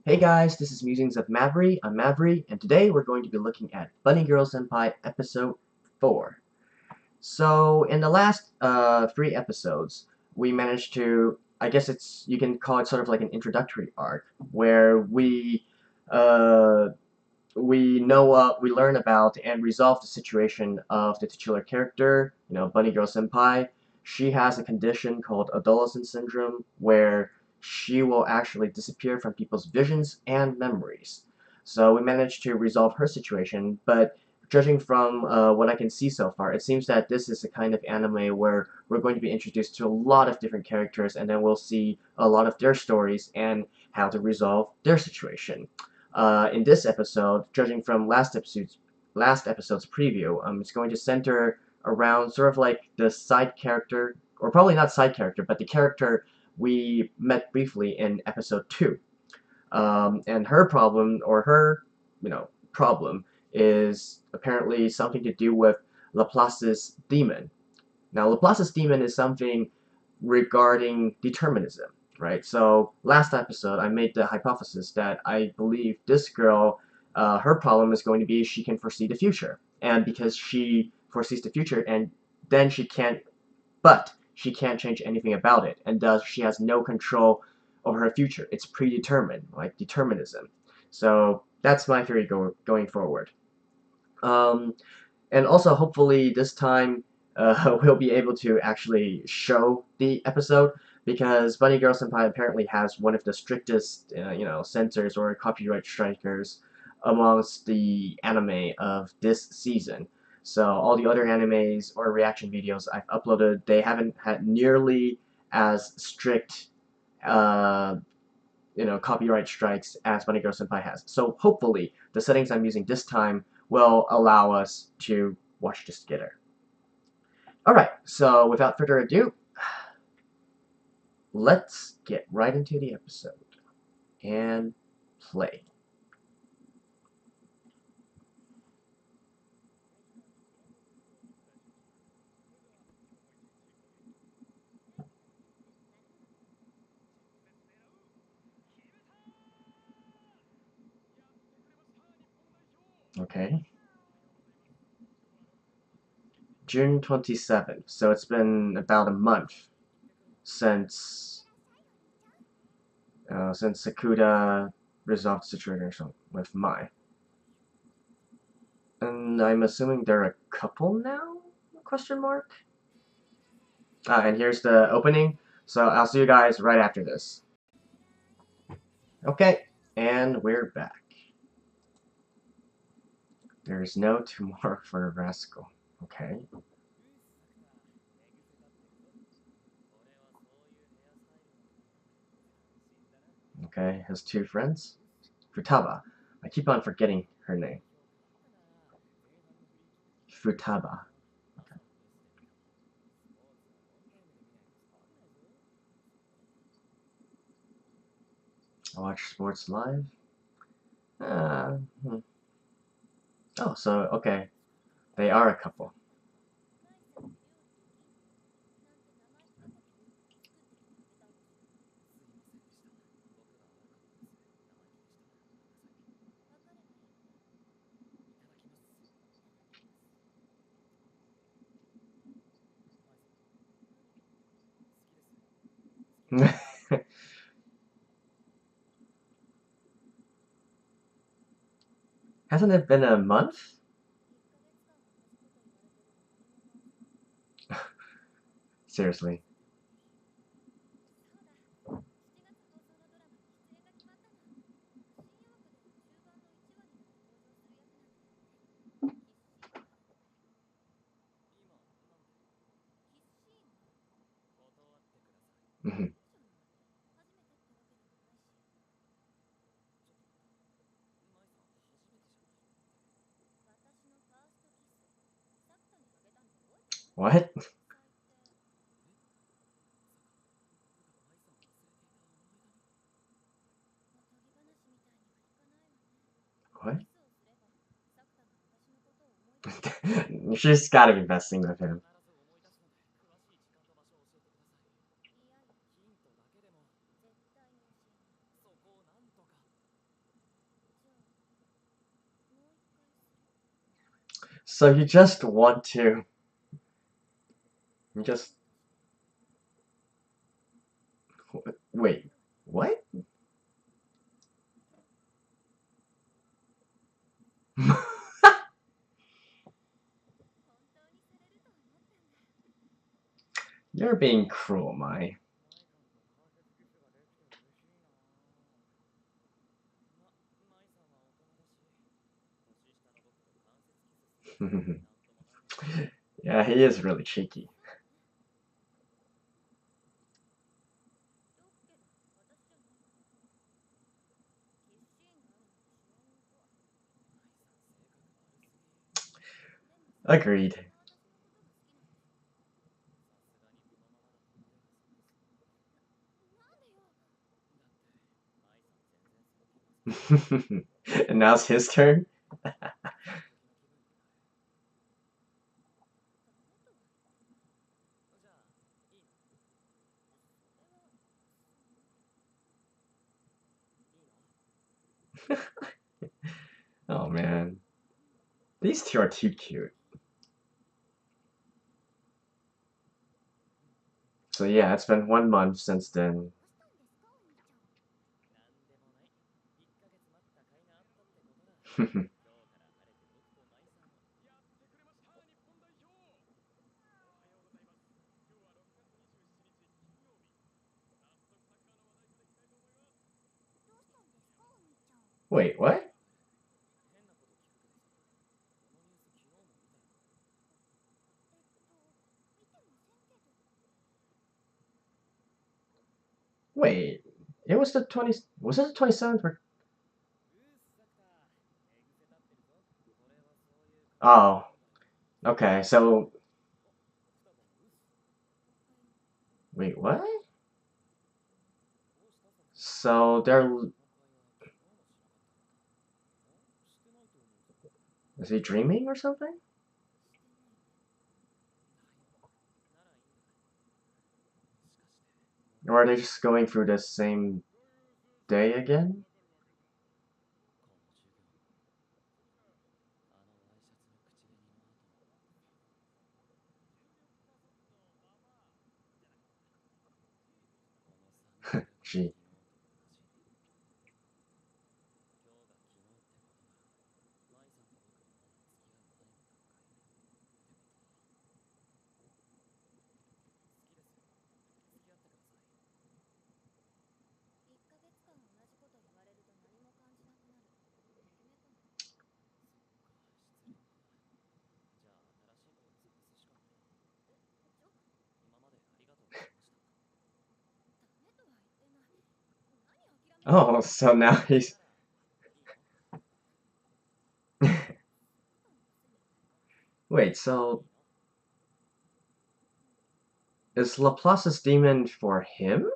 Hey guys, this is Musings of Mavri. I'm Mavri, and today we're going to be looking at Bunny Girl Senpai Episode 4. So, in the last 3 episodes, we managed to, I guess you can call it sort of like an introductory arc, where uh, we learn about and resolve the situation of the titular character, Bunny Girl Senpai. She has a condition called adolescent syndrome, where she will actually disappear from people's visions and memories. So we managed to resolve her situation, but judging from what I can see so far, it seems that this is a kind of anime where we're going to be introduced to a lot of different characters, and then we'll see a lot of their stories and how to resolve their situation. In this episode, judging from last episode's preview, it's going to center around sort of like the side character, or probably not side character, but the character we met briefly in episode 2. And her problem, or her, problem, is apparently something to do with Laplace's demon. Now, Laplace's demon is something regarding determinism, right? So last episode, I made the hypothesis that I believe this girl, her problem is going to be she can foresee the future, and because she foresees the future, and then she can't change anything about it, and thus she has no control over her future. It's predetermined, like determinism. So that's my theory going forward. Um, and also, hopefully, this time we'll be able to actually show the episode because Bunny Girl Senpai apparently has one of the strictest, censors or copyright strikers amongst the anime of this season. So all the other animes or reaction videos I've uploaded, they haven't had nearly as strict, uh, copyright strikes as Bunny Girl Senpai has. So hopefully, the settings I'm using this time will allow us to watch this together. Alright, so without further ado, let's get right into the episode and play. Okay. June 27th, so it's been about a month since Sakuda resolved the situation with Mai. And I'm assuming they're a couple now? Question mark? And here's the opening. So I'll see you guys right after this. Okay, and we're back. There's no tomorrow for Rascal. Okay. Okay, his two friends. Futaba. I keep on forgetting her name. Futaba. Okay. I watch sports live. Uh, hmm. Oh, so okay, they are a couple. Hasn't it been a month? Seriously. Mhm. What? What? She's gotta be messing with him. So you just want to... You just... Wait, what? You're being cruel, Mai. Yeah, he is really cheeky. Agreed. And now it's his turn? Oh man. These two are too cute. So yeah, it's been 1 month since then. Wait, what? Wait, it was the 20... Was it the 27th or... Oh, okay, so... Wait, what? So they're... Is he dreaming or something? Or are they just going through the same day again? Gee. Oh, so now he's... Wait, so... Is Laplace's demon for him?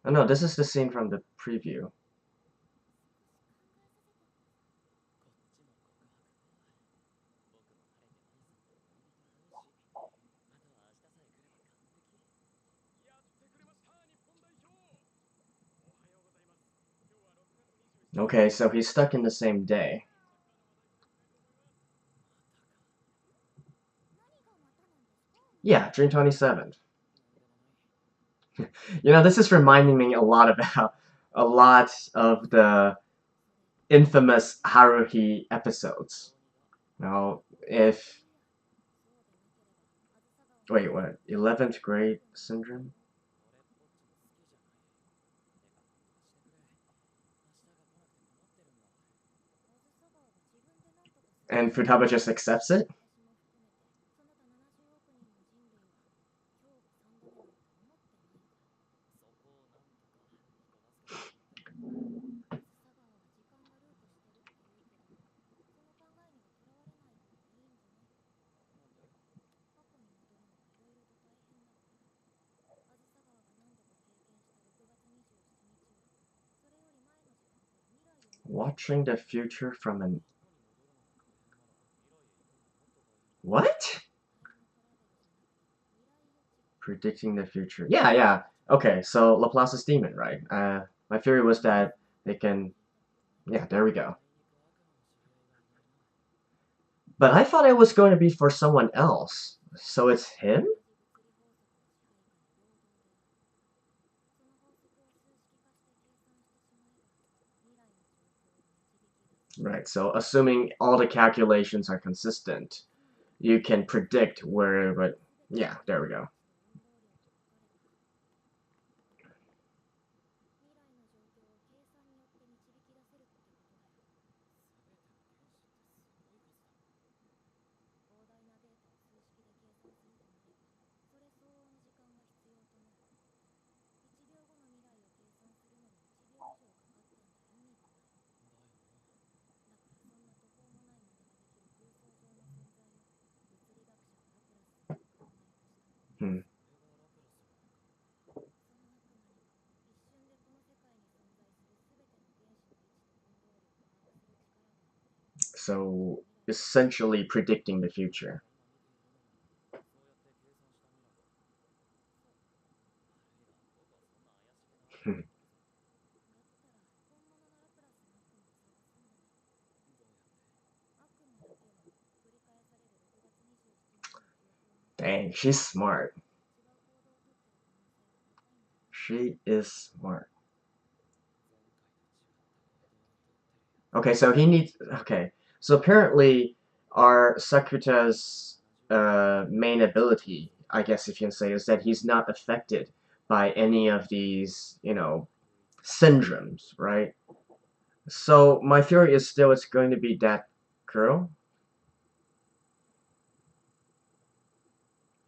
Oh no, this is the scene from the preview. Okay, so he's stuck in the same day. Yeah, June 27th. You know, this is reminding me a lot about a lot of the infamous Haruhi episodes. Now, if... Wait, what? 11th grade syndrome? And Futaba just accepts it? Watching the future from an... What? Predicting the future. Yeah, yeah. Okay, so Laplace's demon, right? My theory was that they can. Yeah, there we go. But I thought it was going to be for someone else. So it's him? Right, so assuming all the calculations are consistent, you can predict where, but yeah, there we go. Hmm. So essentially predicting the future. Dang, she's smart. She is smart. Okay, so he needs. Okay, so apparently, our Sakuta's main ability, I guess if you can say, is that he's not affected by any of these, syndromes, right? So my theory is still it's going to be that girl.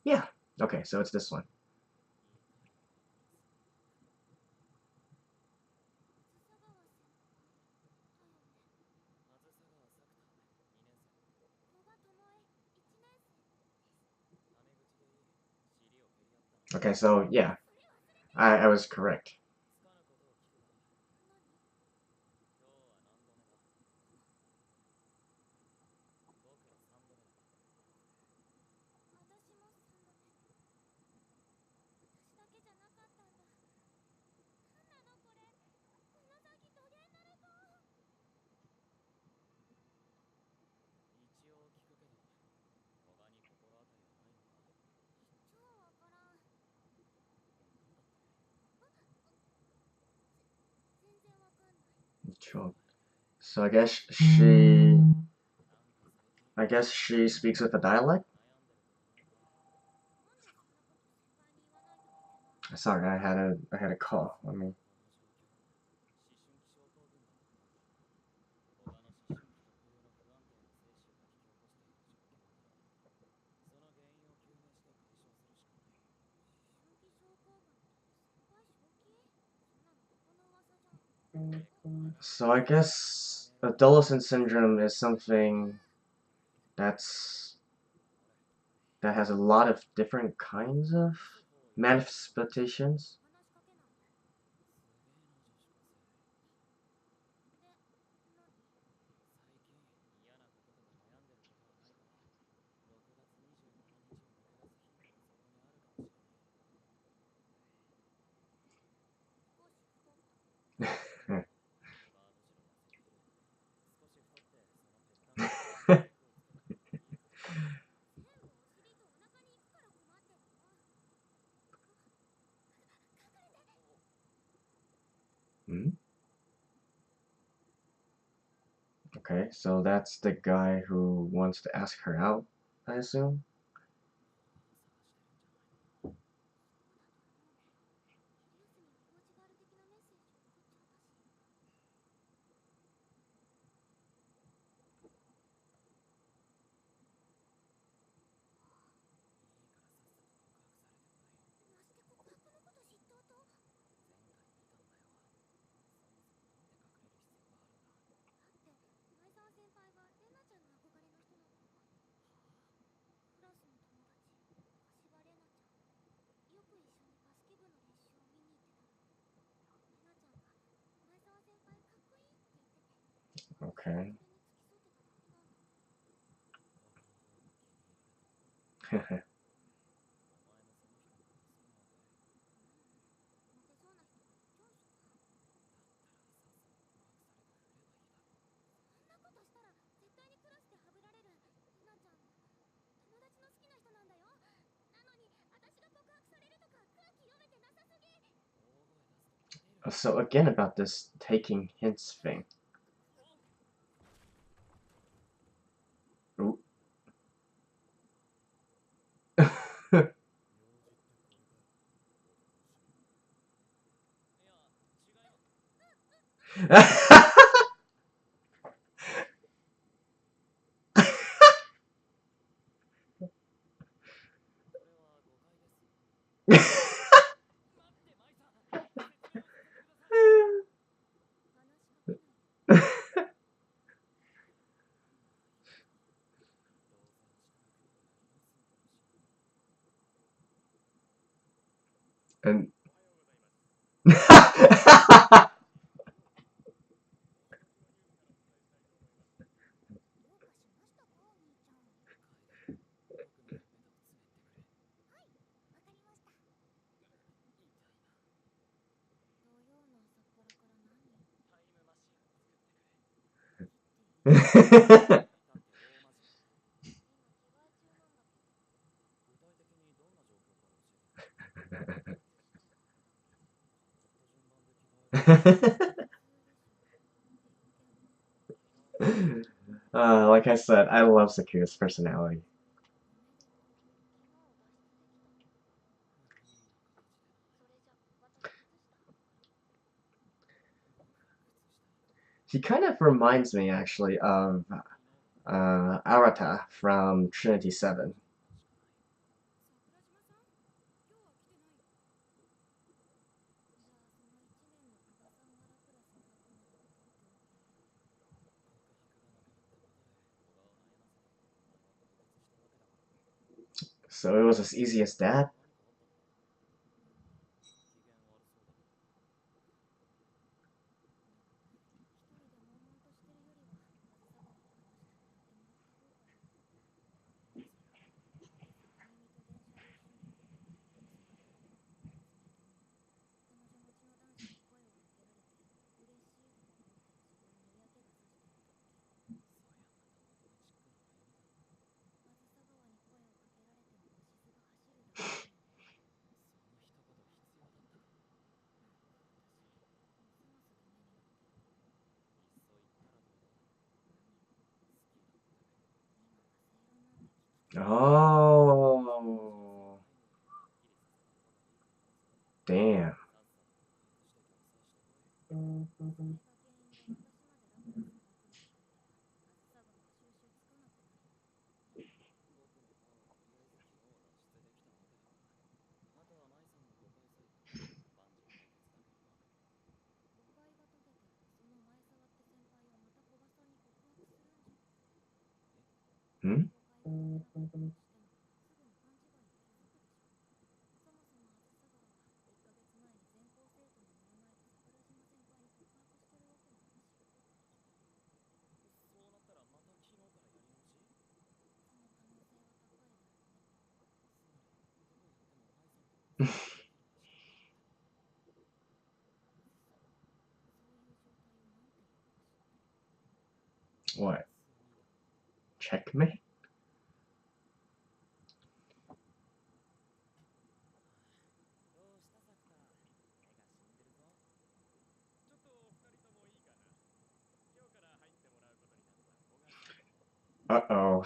Yeah. Okay, so it's this one. Okay, so yeah, I was correct. Sure. So I guess she speaks with a dialect. Sorry, I had a call. Let me. So I guess adolescent syndrome is something that's that has a lot of different kinds of manifestations. Hmm? Okay, so that's the guy who wants to ask her out, I assume. Okay. So again about this taking hints thing. Ooh. And like I said, I love Sakura's personality. He kind of reminds me, actually, of Arata from Trinity 7. So it was as easy as that? Oh. Damn. Hmm? What? Checkmate? Uh-oh.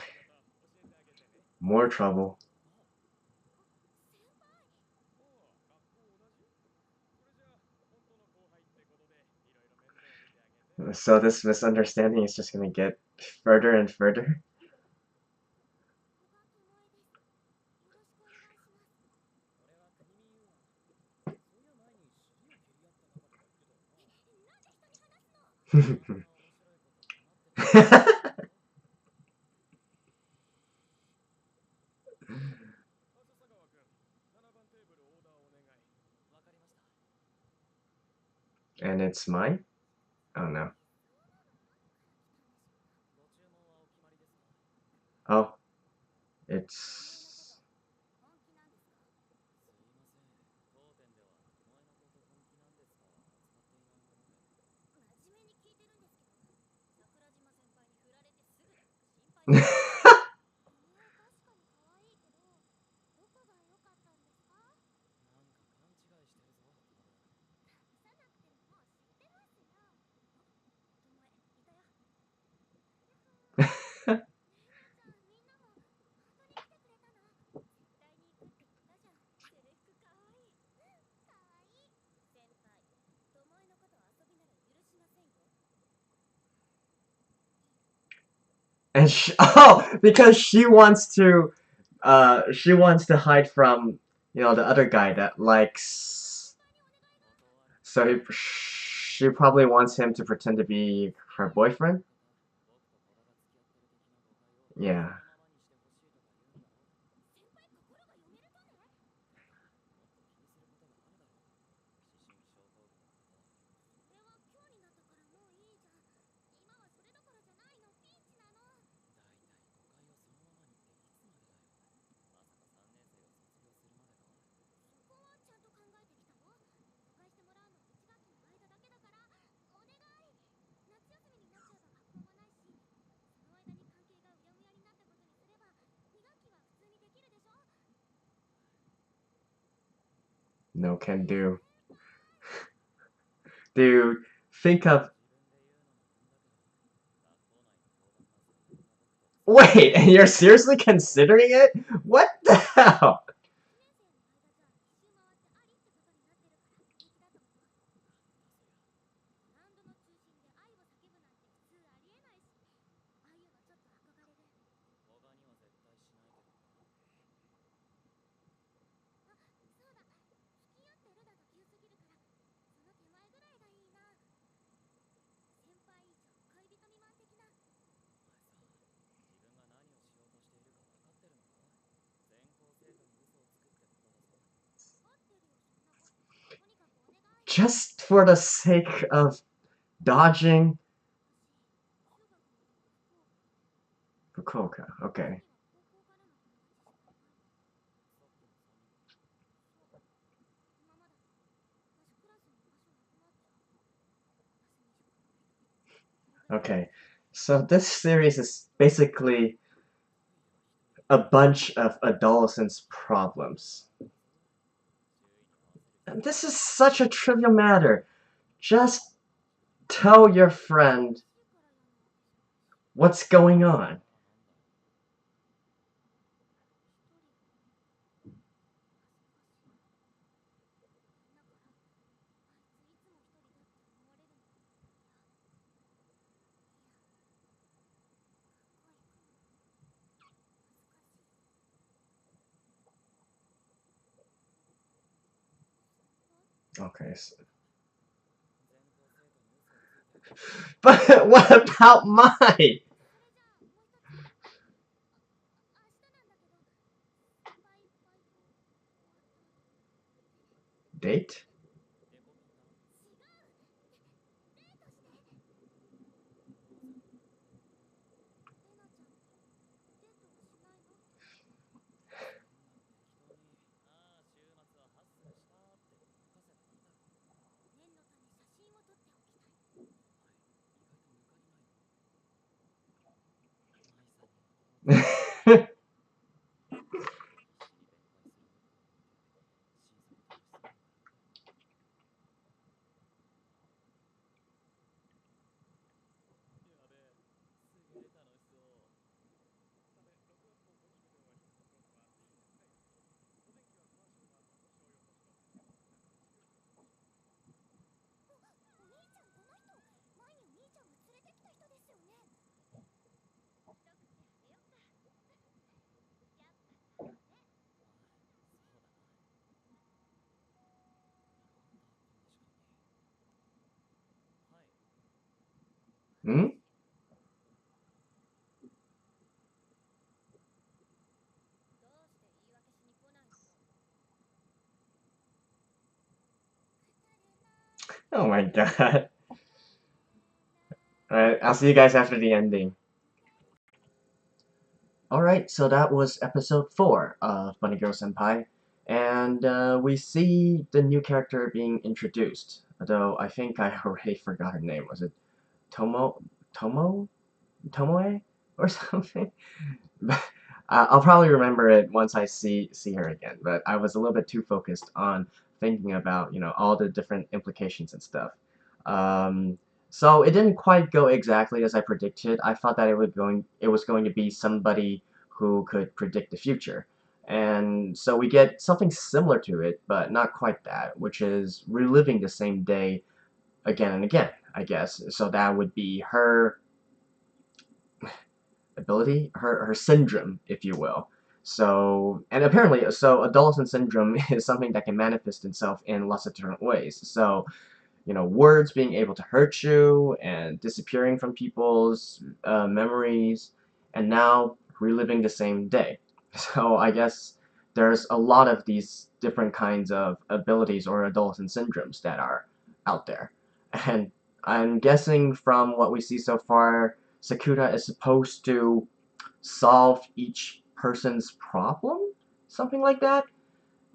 More trouble. So this misunderstanding is just gonna get further and further? And it's mine? Oh no. Oh. It's... And because she wants to hide from, you know, the other guy that likes, so she probably wants him to pretend to be her boyfriend? Yeah. No can do. Dude, think of... Wait, you're seriously considering it? What the hell? Just for the sake of dodging Fukuoka. Okay. Okay. So this series is basically a bunch of adolescents' problems. And this is such a trivial matter. Just tell your friend what's going on. Okay. So... But what about mine? Date? Hmm? Oh my god. Alright, I'll see you guys after the ending. Alright, so that was episode 4 of Bunny Girl Senpai. And we see the new character being introduced. Though I think I already forgot her name. Was it Tomoe? Or something? I'll probably remember it once I see her again. But I was a little bit too focused on thinking about, you know, all the different implications and stuff. So it didn't quite go exactly as I predicted. I thought that it was going to be somebody who could predict the future. And so we get something similar to it, but not quite that, which is reliving the same day again and again, I guess. So that would be her ability, her syndrome, if you will. So, and apparently, so adolescent syndrome is something that can manifest itself in lots of different ways. So, words being able to hurt you and disappearing from people's memories, and now reliving the same day. So I guess there's a lot of these different kinds of abilities or adolescent syndromes that are out there. And I'm guessing from what we see so far, Sakura is supposed to solve each person's problem? Something like that?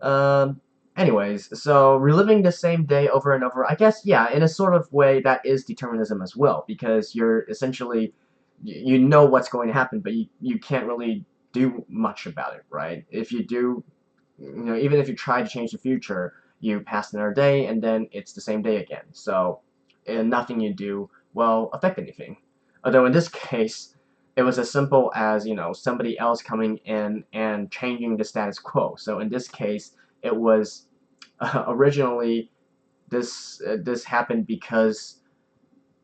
Um, Anyways, so reliving the same day over and over, I guess, yeah, in a sort of way, that is determinism as well, because you're essentially, you know what's going to happen, but you can't really do much about it, right? If you do, even if you try to change the future, you pass another day, and then it's the same day again. So, and nothing you do will affect anything. Although in this case, it was as simple as, somebody else coming in and changing the status quo. So in this case, it was originally this happened because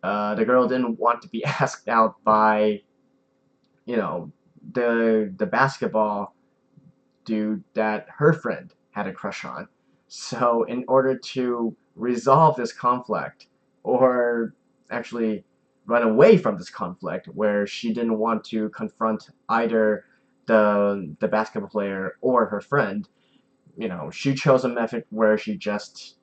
the girl didn't want to be asked out by, the basketball dude that her friend had a crush on. So in order to resolve this conflict, or actually run away from this conflict, where she didn't want to confront either the basketball player or her friend, she chose a method where she just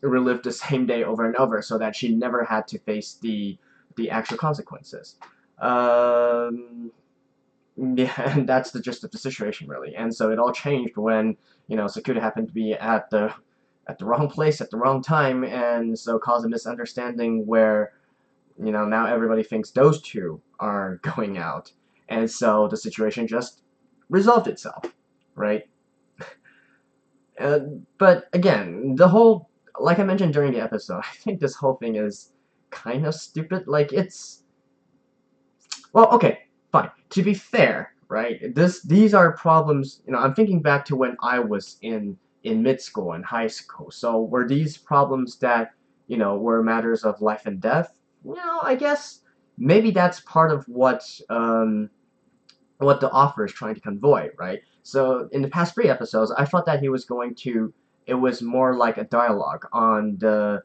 relived the same day over and over, so that she never had to face the actual consequences. Um, yeah, and that's the gist of the situation, really. And so it all changed when, Sakura happened to be at the wrong place at the wrong time, and so caused a misunderstanding where, now everybody thinks those two are going out. And so the situation just resolved itself, right? Uh, but again, like I mentioned during the episode, I think this whole thing is kind of stupid. Like, well, okay, fine. To be fair, right? These are problems. I'm thinking back to when I was in mid school and high school. So were these problems that were matters of life and death? I guess maybe that's part of what the author is trying to convey, right? So in the past 3 episodes, I thought that he was going to. It was more like a dialogue on the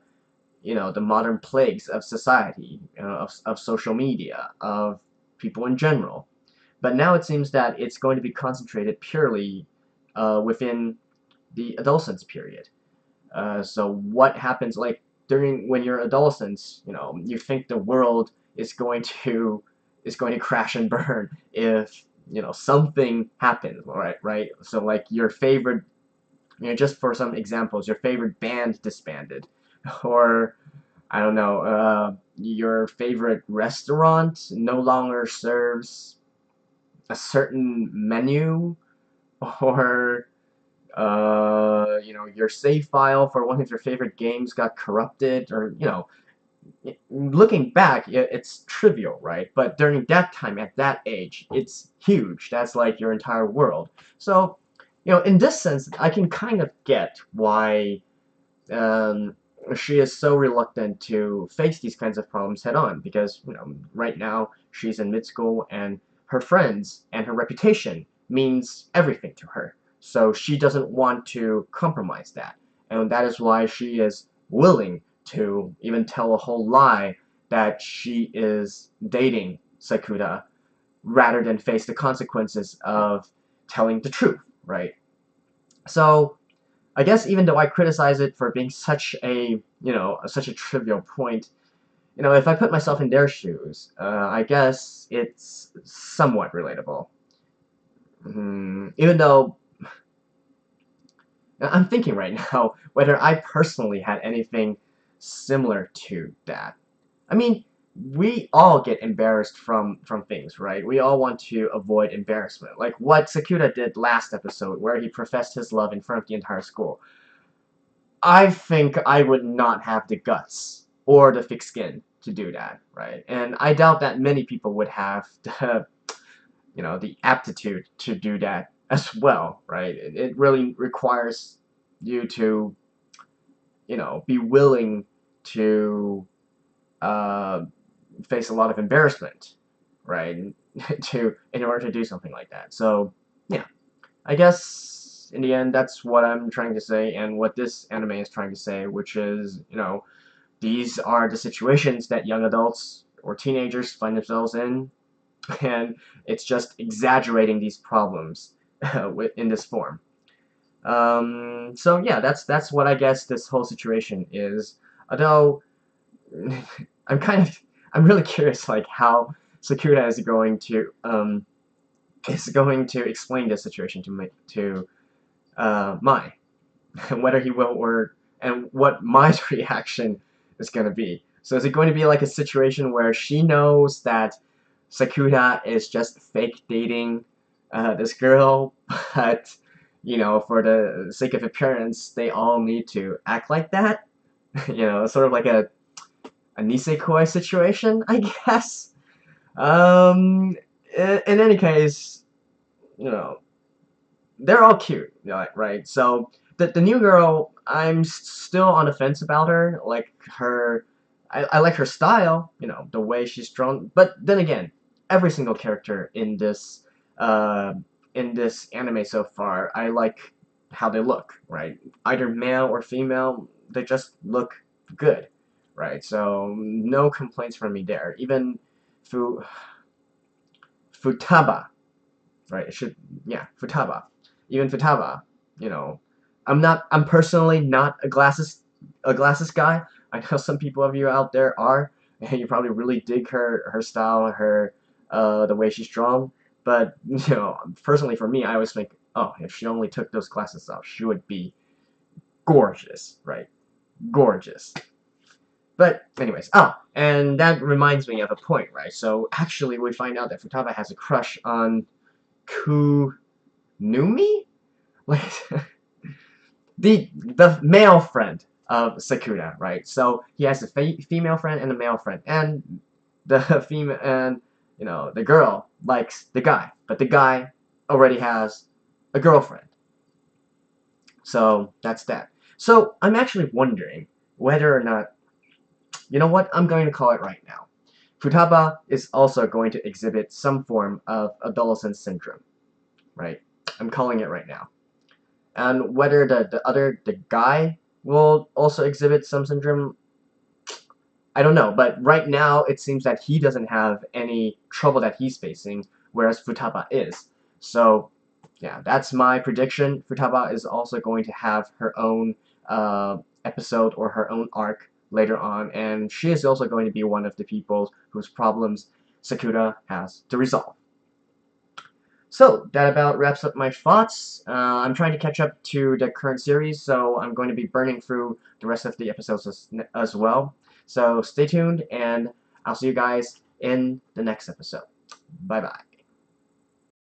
modern plagues of society, of social media, of people in general. But now it seems that it's going to be concentrated purely within the adolescence period. So what happens, like, when you're adolescents, you think the world is going to crash and burn if something happens, right? So like your favorite, just for some examples, your favorite band disbanded, or I don't know, your favorite restaurant no longer serves a certain menu, or your save file for one of your favorite games got corrupted, or looking back, it's trivial, right? But during that time, at that age, it's huge. That's like your entire world. So, in this sense, I can kind of get why um, she is so reluctant to face these kinds of problems head on, because right now she's in mid school, and her friends and her reputation means everything to her. So she doesn't want to compromise that, and that is why she is willing to even tell a whole lie that she is dating Sakura, rather than face the consequences of telling the truth, right? So I guess even though I criticize it for being such a trivial point, if I put myself in their shoes, I guess it's somewhat relatable. Even though I'm thinking right now whether I personally had anything similar to that. I mean, we all get embarrassed from things, right? We all want to avoid embarrassment, like what Sakura did last episode, where he professed his love in front of the entire school. I think I would not have the guts or the thick skin to do that, right? And I doubt that many people would have the aptitude to do that as well, right? It really requires you to, be willing to uh, face a lot of embarrassment, right? in order to do something like that. So yeah, I guess in the end that's what I'm trying to say, and what this anime is trying to say, which is, you know, these are the situations that young adults or teenagers find themselves in, and it's just exaggerating these problems in this form. So yeah, that's what I guess this whole situation is. Although I'm kind of I'm really curious, like, how Sakura is going to explain this situation to Mai, and whether he will, or and what Mai's reaction is going to be. So is it going to be like a situation where she knows that Sakura is just fake dating this girl, but, you know, for the sake of appearance, they all need to act like that? You know, sort of like a nisekoi situation, I guess. In any case, you know, they're all cute, you know, right? So the new girl, I'm still on the fence about her. Like her, I like her style, you know, the way she's drawn. But then again, every single character in this anime so far, I like how they look, right? Either male or female, they just look good, right? So no complaints from me there. Even Futaba, right? It should, yeah, Futaba. Even Futaba, you know, I'm personally not a glasses guy. I know some people of you out there are, and you probably really dig her style, the way she's drawn. But, you know, personally for me, I always think, oh, if she only took those glasses off, she would be gorgeous, right? Gorgeous. But anyways, oh, and that reminds me of a point, right? So actually, we find out that Futaba has a crush on Kunumi, like the male friend of Sakura, right? So he has a female friend and a male friend, and the female and, you know, the girl likes the guy, but the guy already has a girlfriend. So that's that. So I'm actually wondering whether or not, you know what, I'm going to call it right now. Futaba is also going to exhibit some form of adolescent syndrome, right? I'm calling it right now. And whether the guy will also exhibit some syndrome, I don't know. But right now, it seems that he doesn't have any trouble that he's facing, whereas Futaba is. So, yeah, that's my prediction. Futaba is also going to have her own episode or her own arc later on, and she is also going to be one of the people whose problems Sakura has to resolve. So, that about wraps up my thoughts. I'm trying to catch up to the current series, so I'm going to be burning through the rest of the episodes as well. So, stay tuned, and I'll see you guys in the next episode. Bye-bye.